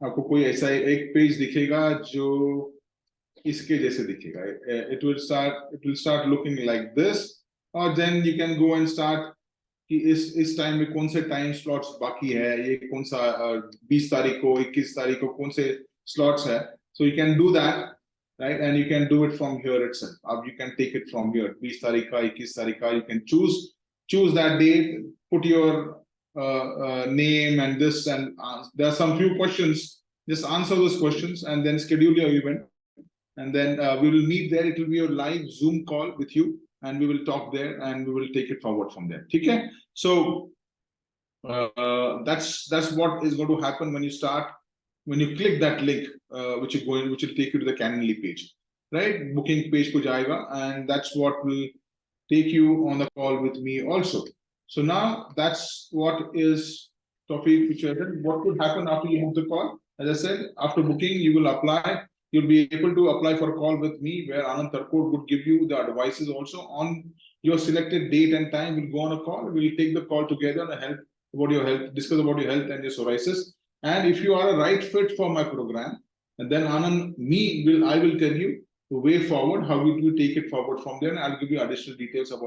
आपको कोई ऐसा एक पेज दिखेगा जो इसके जैसे दिखेगा. It will start looking like this, और then you can go and start कि इस टाइम में कौन से टाइम स्लॉट्स बाकी है, ये कौन सा 20 तारीख को 21 तारीख को कौन से स्लॉट्स है. So you can do that, right? And you can do it from here itself. You can take it from here. 20 तारीख का 21 तारीख का, you can choose that date, put your name and this, and there are some few questions. Just answer those questions and then schedule your event. And then we will meet there. It will be a live Zoom call with you, and we will talk there, and we will take it forward from there. Okay? So that's what is going to happen when you click that link, which will take you to the Calendly page, right? Booking page ko jayega, and that's what will take you on the call with me also. So now that's what is topic which I said. What could happen after you book the call? As I said, after booking, you will apply. You'll be able to apply for a call with me, where Anand Tarkot would give you the advices also on your selected date and time. We'll go on a call. We'll take the call together and discuss about your health and your psoriasis. And if you are a right fit for my program, and then I will tell you the way forward, how we will take it forward from there, and I'll give you additional details about